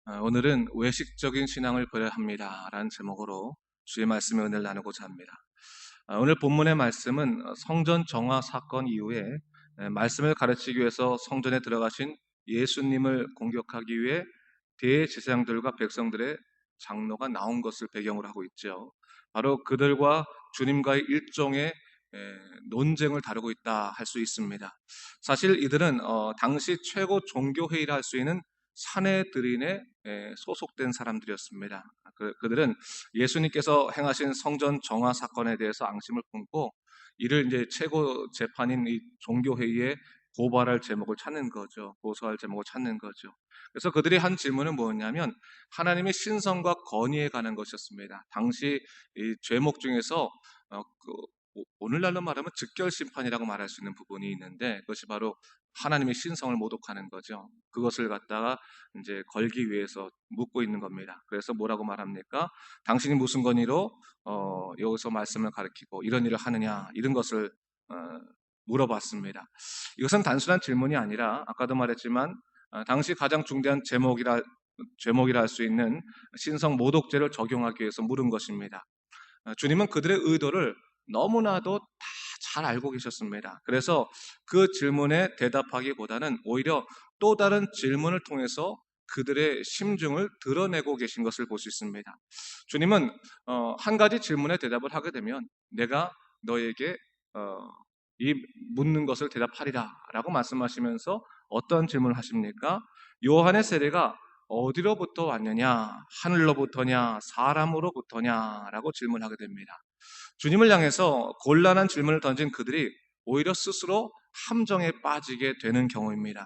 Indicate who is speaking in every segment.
Speaker 1: 오늘은 외식적인 신앙을 버려야 합니다 라는 제목으로 주의 말씀의 은혜를 나누고자 합니다. 오늘 본문의 말씀은 성전 정화 사건 이후에 말씀을 가르치기 위해서 성전에 들어가신 예수님을 공격하기 위해 대제사장들과 백성들의 장로가 나온 것을 배경으로 하고 있죠. 바로 그들과 주님과의 일종의 논쟁을 다루고 있다 할 수 있습니다. 사실 이들은 당시 최고 종교회의라 할 수 있는 사내들인에 소속된 사람들이었습니다. 그들은 예수님께서 행하신 성전 정화 사건에 대해서 앙심을 품고 이를 이제 최고 재판인 이 종교회의에 고발할 제목을 찾는 거죠. 고소할 제목을 찾는 거죠. 그래서 그들이 한 질문은 뭐였냐면 하나님의 신성과 권위에 관한 것이었습니다. 당시 이 죄목 중에서 오늘날로 말하면 즉결 심판이라고 말할 수 있는 부분이 있는데 그것이 바로 하나님의 신성을 모독하는 거죠. 그것을 갖다가 이제 걸기 위해서 묻고 있는 겁니다. 그래서 뭐라고 말합니까? 당신이 무슨 권위로 여기서 말씀을 가르치고 이런 일을 하느냐 이런 것을 어, 물어봤습니다. 이것은 단순한 질문이 아니라 아까도 말했지만 당시 가장 중대한 제목이라 할 수 있는 신성 모독죄를 적용하기 위해서 물은 것입니다. 주님은 그들의 의도를 너무나도 다 잘 알고 계셨습니다. 그래서 그 질문에 대답하기보다는 오히려 또 다른 질문을 통해서 그들의 심중을 드러내고 계신 것을 볼 수 있습니다. 주님은 한 가지 질문에 대답을 하게 되면 내가 너에게 이 묻는 것을 대답하리라 라고 말씀하시면서 어떤 질문을 하십니까? 요한의 세례가 어디로부터 왔느냐? 하늘로부터냐? 사람으로부터냐? 라고 질문하게 됩니다. 주님을 향해서 곤란한 질문을 던진 그들이 오히려 스스로 함정에 빠지게 되는 경우입니다.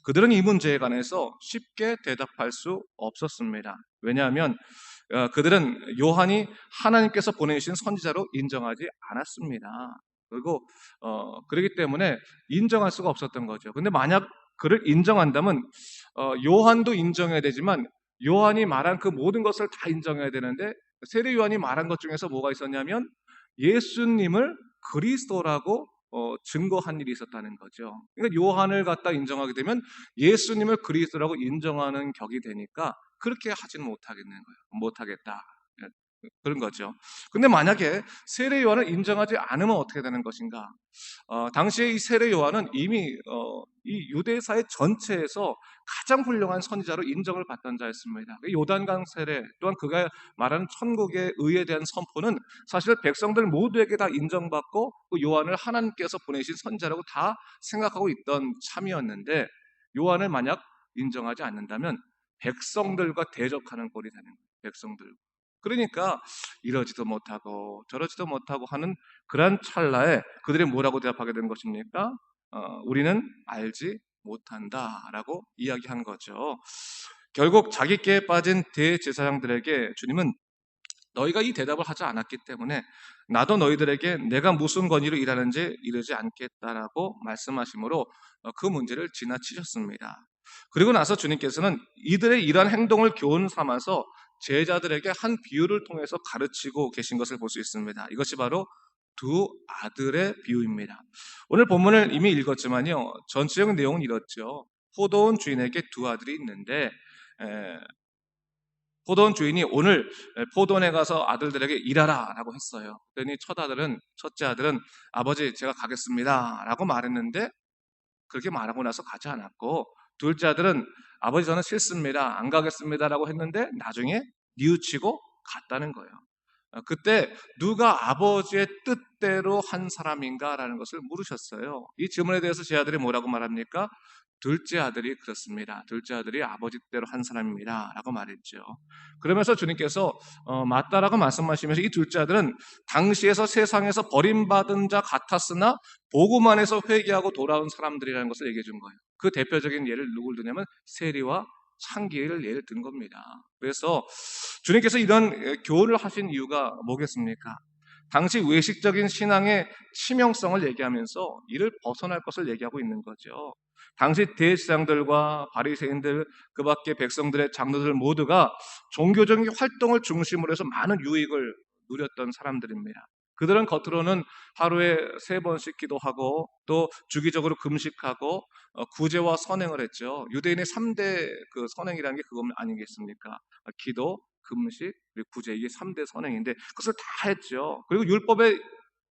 Speaker 1: 그들은 이 문제에 관해서 쉽게 대답할 수 없었습니다. 왜냐하면 그들은 요한이 하나님께서 보내신 선지자로 인정하지 않았습니다. 그리고 그렇기 때문에 인정할 수가 없었던 거죠. 근데 만약 그를 인정한다면 요한도 인정해야 되지만 요한이 말한 그 모든 것을 다 인정해야 되는데 세례 요한이 말한 것 중에서 뭐가 있었냐면 예수님을 그리스도라고 증거한 일이 있었다는 거죠. 그러니까 요한을 갖다 인정하게 되면 예수님을 그리스도라고 인정하는 격이 되니까 그렇게 하지는 못하겠는 거예요. 못하겠다. 예, 그런 거죠. 근데 만약에 세례 요한을 인정하지 않으면 어떻게 되는 것인가? 당시에 이 세례 요한은 이미 이 유대사회 전체에서 가장 훌륭한 선지자로 인정을 받던 자였습니다. 요단강 세례 또한 그가 말하는 천국의 의에 대한 선포는 사실 백성들 모두에게 다 인정받고 그 요한을 하나님께서 보내신 선지자라고 다 생각하고 있던 참이었는데 요한을 만약 인정하지 않는다면 백성들과 대적하는 꼴이 되는 거예요. 백성들. 그러니까 이러지도 못하고 저러지도 못하고 하는 그런 찰나에 그들이 뭐라고 대답하게 된 것입니까? 우리는 알지 못한다라고 이야기한 거죠. 결국 자기께에 빠진 대제사장들에게 주님은 너희가 이 대답을 하지 않았기 때문에 나도 너희들에게 내가 무슨 권위로 일하는지 이르지 않겠다라고 말씀하시므로 그 문제를 지나치셨습니다. 그리고 나서 주님께서는 이들의 이러한 행동을 교훈 삼아서 제자들에게 한 비유를 통해서 가르치고 계신 것을 볼 수 있습니다. 이것이 바로 두 아들의 비유입니다. 오늘 본문을 이미 읽었지만요. 전체적인 내용은 이렇죠. 포도원 주인에게 두 아들이 있는데 포도원 주인이 오늘 포도원에 가서 아들들에게 일하라 라고 했어요. 그랬더니 첫째 아들은 아버지 제가 가겠습니다 라고 말했는데 그렇게 말하고 나서 가지 않았고 둘째 아들은 아버지 저는 싫습니다 안 가겠습니다 라고 했는데 나중에 뉘우치고 갔다는 거예요. 그때 누가 아버지의 뜻대로 한 사람인가 라는 것을 물으셨어요. 이 질문에 대해서 제 아들이 뭐라고 말합니까? 둘째 아들이 그렇습니다. 둘째 아들이 아버지 뜻대로 한 사람입니다 라고 말했죠. 그러면서 주님께서 맞다라고 말씀하시면서 이 둘째 아들은 당시에서 세상에서 버림받은 자 같았으나 복음 안에서 회개하고 돌아온 사람들이라는 것을 얘기해 준 거예요. 그 대표적인 예를 누굴 드냐면 세리와 창기를 예를 든 겁니다. 그래서 주님께서 이런 교훈을 하신 이유가 뭐겠습니까? 당시 외식적인 신앙의 치명성을 얘기하면서 이를 벗어날 것을 얘기하고 있는 거죠. 당시 대제사장들과 바리새인들 그 밖에 백성들의 장로들 모두가 종교적인 활동을 중심으로 해서 많은 유익을 누렸던 사람들입니다. 그들은 겉으로는 하루에 3번씩 기도하고 또 주기적으로 금식하고 구제와 선행을 했죠. 유대인의 3대 그 선행이라는 게 그거 아니겠습니까? 기도, 금식, 그리고 구제, 이게 3대 선행인데 그것을 다 했죠. 그리고 율법에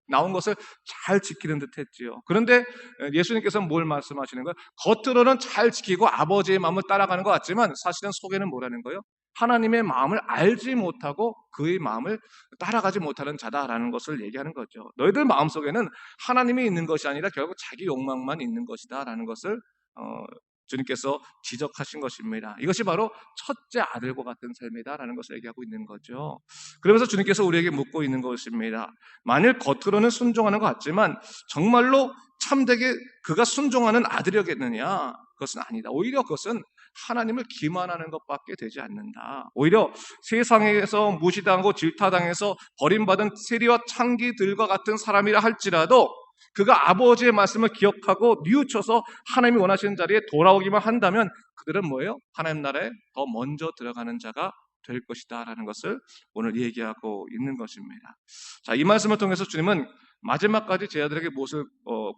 Speaker 1: 나온 것을 잘 지키는 듯 했지요. 그런데 예수님께서는 뭘 말씀하시는 거예요? 겉으로는 잘 지키고 아버지의 마음을 따라가는 것 같지만 사실은 속에는 뭐라는 거예요? 하나님의 마음을 알지 못하고 그의 마음을 따라가지 못하는 자다라는 것을 얘기하는 거죠. 너희들 마음속에는 하나님이 있는 것이 아니라 결국 자기 욕망만 있는 것이다라는 것을 어, 주님께서 지적하신 것입니다. 이것이 바로 첫째 아들과 같은 삶이다라는 것을 얘기하고 있는 거죠. 그러면서 주님께서 우리에게 묻고 있는 것입니다. 만일 겉으로는 순종하는 것 같지만 정말로 참되게 그가 순종하는 아들이었겠느냐? 그것은 아니다. 오히려 그것은 하나님을 기만하는 것밖에 되지 않는다. 오히려 세상에서 무시당하고 질타당해서 버림받은 세리와 창기들과 같은 사람이라 할지라도 그가 아버지의 말씀을 기억하고 뉘우쳐서 하나님이 원하시는 자리에 돌아오기만 한다면 그들은 뭐예요? 하나님 나라에 더 먼저 들어가는 자가 될 것이다 라는 것을 오늘 얘기하고 있는 것입니다. 자, 이 말씀을 통해서 주님은 마지막까지 제 아들에게 무엇을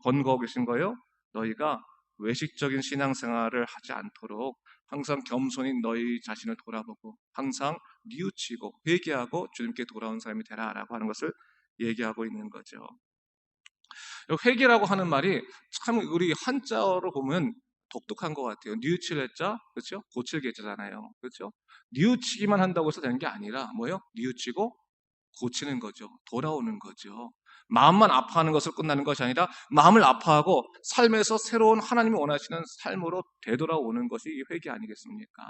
Speaker 1: 권고하고 계신 거예요? 너희가 외식적인 신앙생활을 하지 않도록 항상 겸손히 너희 자신을 돌아보고 항상 뉘우치고 회개하고 주님께 돌아온 사람이 되라라고 하는 것을 얘기하고 있는 거죠. 회개라고 하는 말이 참 우리 한자어로 보면 독특한 것 같아요. 뉘우칠 해자, 그렇죠? 고칠 개자잖아요, 그렇죠? 뉘우치기만 한다고 해서 되는 게 아니라 뭐예요? 뉘우치고 고치는 거죠. 돌아오는 거죠. 마음만 아파하는 것을 끝나는 것이 아니라 마음을 아파하고 삶에서 새로운 하나님이 원하시는 삶으로 되돌아오는 것이 이 회개 아니겠습니까?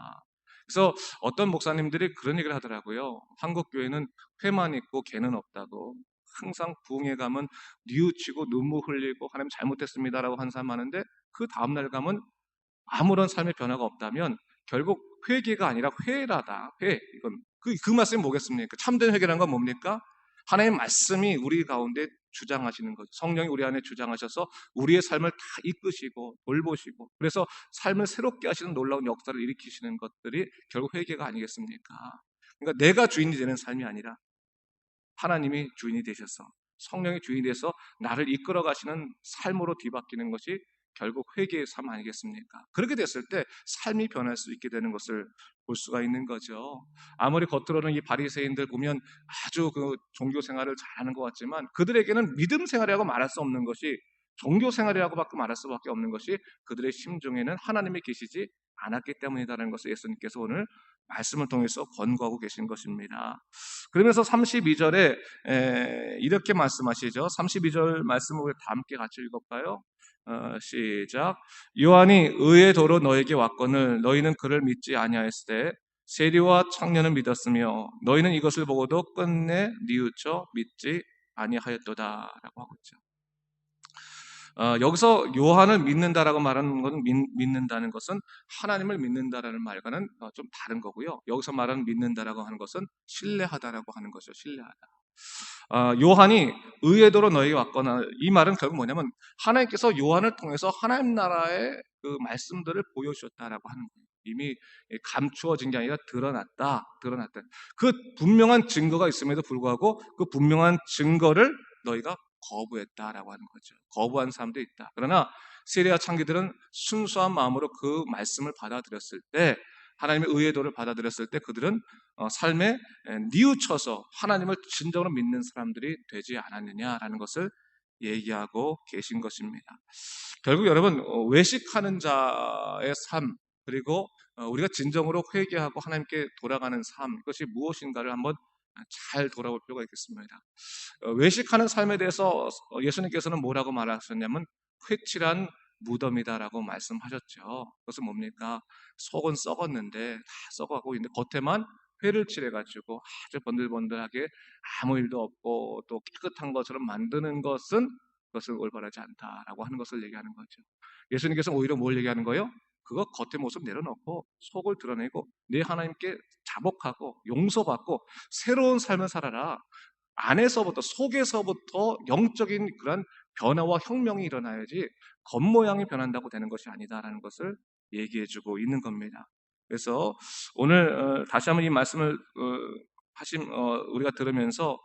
Speaker 1: 그래서 어떤 목사님들이 그런 얘기를 하더라고요. 한국 교회는 회만 있고 개는 없다고. 항상 부흥회 가면 뉘우치고 눈물 흘리고 하나님 잘못했습니다라고 한 사람 많은데 그 다음날 가면 아무런 삶의 변화가 없다면 결국 회개가 아니라 회라다. 회. 이건 그 말씀이 뭐겠습니까? 참된 회개라는 건 뭡니까? 하나님의 말씀이 우리 가운데 주장하시는 거죠. 성령이 우리 안에 주장하셔서 우리의 삶을 다 이끄시고 돌보시고 그래서 삶을 새롭게 하시는 놀라운 역사를 일으키시는 것들이 결국 회개가 아니겠습니까? 그러니까 내가 주인이 되는 삶이 아니라 하나님이 주인이 되셔서 성령이 주인이 돼서 나를 이끌어 가시는 삶으로 뒤바뀌는 것이 결국 회개의 삶 아니겠습니까? 그렇게 됐을 때 삶이 변할 수 있게 되는 것을 볼 수가 있는 거죠. 아무리 겉으로는 이 바리새인들 보면 아주 그 종교 생활을 잘하는 것 같지만 그들에게는 믿음 생활이라고 말할 수 없는 것이 종교 생활이라고밖에 말할 수밖에 없는 것이 그들의 심중에는 하나님이 계시지 않았기 때문이다라는 것을 예수님께서 오늘 말씀을 통해서 권고하고 계신 것입니다. 그러면서 32절에 이렇게 말씀하시죠. 32절 말씀을 다 함께 같이 읽어볼까요? 시작. 요한이 의의 도로 너에게 왔거늘 너희는 그를 믿지 아니하였을 때 세리와 청년은 믿었으며 너희는 이것을 보고도 끝내 뉘우쳐 믿지 아니하였도다라고 하고 있죠. 여기서 요한을 믿는다라고 말하는 것은 믿는다는 것은 하나님을 믿는다라는 말과는 좀 다른 거고요. 여기서 말하는 믿는다라고 하는 것은 신뢰하다라고 하는 것이죠. 신뢰하다. 요한이 의의 도로 너에게 왔거나 이 말은 결국 뭐냐면 하나님께서 요한을 통해서 하나님 나라의 그 말씀들을 보여주셨다라고 하는 거예요. 이미 감추어진 게 아니라 드러났다. 그 분명한 증거가 있음에도 불구하고 그 분명한 증거를 너희가 거부했다라고 하는 거죠. 거부한 사람도 있다. 그러나 세리와 창기들은 순수한 마음으로 그 말씀을 받아들였을 때 하나님의 의의 도를 받아들였을 때 그들은 삶에 뉘우쳐서 하나님을 진정으로 믿는 사람들이 되지 않았느냐라는 것을 얘기하고 계신 것입니다. 결국 여러분 외식하는 자의 삶 그리고 우리가 진정으로 회개하고 하나님께 돌아가는 삶 이것이 무엇인가를 한번 잘 돌아볼 필요가 있겠습니다. 외식하는 삶에 대해서 예수님께서는 뭐라고 말하셨냐면 회칠한 무덤이다라고 말씀하셨죠. 그것은 뭡니까? 속은 썩었는데 다 썩어가고 있는데 겉에만 회를 칠해가지고 아주 번들번들하게 아무 일도 없고 또 깨끗한 것처럼 만드는 그것은 올바르지 않다라고 하는 것을 얘기하는 거죠. 예수님께서는 오히려 뭘 얘기하는 거예요? 그거 겉의 모습 내려놓고 속을 드러내고 네 하나님께 자복하고 용서받고 새로운 삶을 살아라. 안에서부터 속에서부터 영적인 그런 변화와 혁명이 일어나야지 겉모양이 변한다고 되는 것이 아니다라는 것을 얘기해주고 있는 겁니다. 그래서 오늘 다시 한번 이 말씀을 우리가 들으면서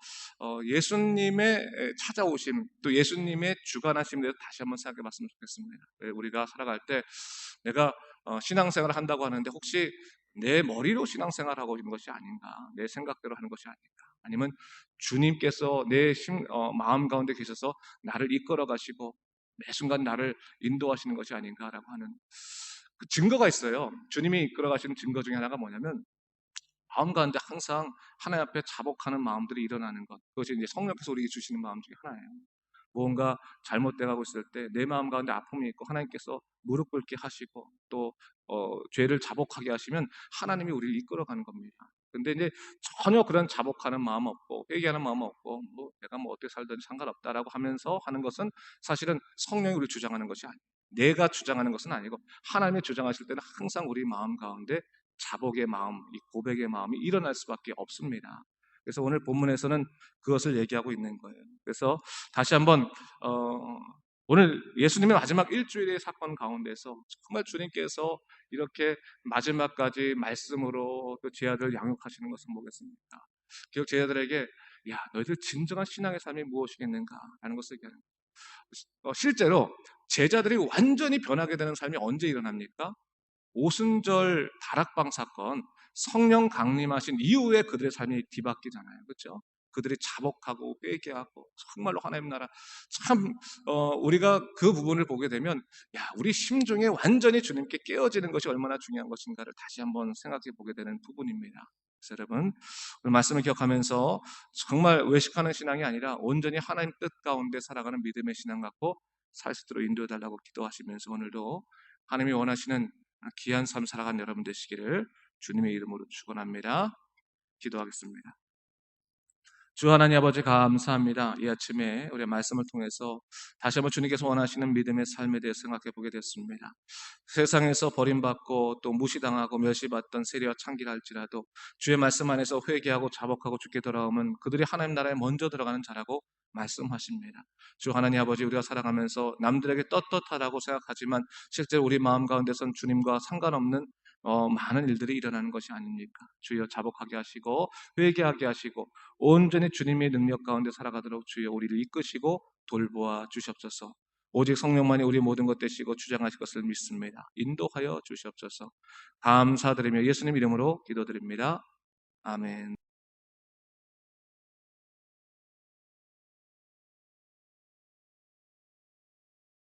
Speaker 1: 예수님의 찾아오심, 또 예수님의 주관하심에 대해서 다시 한번 생각해 봤으면 좋겠습니다. 우리가 살아갈 때 내가 신앙생활을 한다고 하는데 혹시 내 머리로 신앙생활하고 있는 것이 아닌가, 내 생각대로 하는 것이 아닌가, 아니면 주님께서 내 마음 가운데 계셔서 나를 이끌어 가시고 매 순간 나를 인도하시는 것이 아닌가라고 하는 그 증거가 있어요. 주님이 이끌어 가시는 증거 중에 하나가 뭐냐면 마음 가운데 항상 하나님 앞에 자복하는 마음들이 일어나는 것. 그것이 이제 성령께서 우리에게 주시는 마음 중에 하나예요. 무언가 잘못돼 가고 있을 때 내 마음 가운데 아픔이 있고 하나님께서 무릎 꿇게 하시고 또 죄를 자복하게 하시면 하나님이 우리를 이끌어가는 겁니다. 근데 이제 전혀 그런 자복하는 마음 없고 회개하는 마음 없고 뭐 내가 뭐 어떻게 살든지 상관없다라고 하면서 하는 것은 사실은 성령이 우리를 주장하는 것이 아니에요. 내가 주장하는 것은 아니고 하나님이 주장하실 때는 항상 우리 마음 가운데 자복의 마음, 이 고백의 마음이 일어날 수밖에 없습니다. 그래서 오늘 본문에서는 그것을 얘기하고 있는 거예요. 그래서 다시 한번 오늘 예수님의 마지막 일주일의 사건 가운데서 정말 주님께서 이렇게 마지막까지 말씀으로 또 제자들을 양육하시는 것은 뭐겠습니까? 기억 제자들에게 야 너희들 진정한 신앙의 삶이 무엇이겠는가 하는 것을 얘기하는 거예요. 실제로 제자들이 완전히 변하게 되는 삶이 언제 일어납니까? 오순절 다락방 사건, 성령 강림하신 이후에 그들의 삶이 뒤바뀌잖아요. 그렇죠? 그들이 자복하고 회개하고 정말로 하나님 나라 참 우리가 그 부분을 보게 되면 야 우리 심중에 완전히 주님께 깨어지는 것이 얼마나 중요한 것인가를 다시 한번 생각해 보게 되는 부분입니다. 그래서 여러분 오늘 말씀을 기억하면서 정말 외식하는 신앙이 아니라 온전히 하나님 뜻 가운데 살아가는 믿음의 신앙 갖고 살 수 있도록 인도해 달라고 기도하시면서 오늘도 하나님이 원하시는 귀한 삶 살아가는 여러분 되시기를 주님의 이름으로 축원합니다. 기도하겠습니다. 주 하나님 아버지 감사합니다. 이 아침에 우리의 말씀을 통해서 다시 한번 주님께서 원하시는 믿음의 삶에 대해 생각해 보게 됐습니다. 세상에서 버림받고 또 무시당하고 멸시받던 세리와 창기라 할지라도 주의 말씀 안에서 회개하고 자복하고 주께 돌아오면 그들이 하나님 나라에 먼저 들어가는 자라고 말씀하십니다. 주 하나님 아버지 우리가 살아가면서 남들에게 떳떳하다고 생각하지만 실제로 우리 마음 가운데선 주님과 상관없는 많은 일들이 일어나는 것이 아닙니까? 주여 자복하게 하시고 회개하게 하시고 온전히 주님의 능력 가운데 살아가도록 주여 우리를 이끄시고 돌보아 주시옵소서. 오직 성령만이 우리 모든 것 되시고 주장하실 것을 믿습니다. 인도하여 주시옵소서. 감사드리며 예수님 이름으로 기도드립니다. 아멘.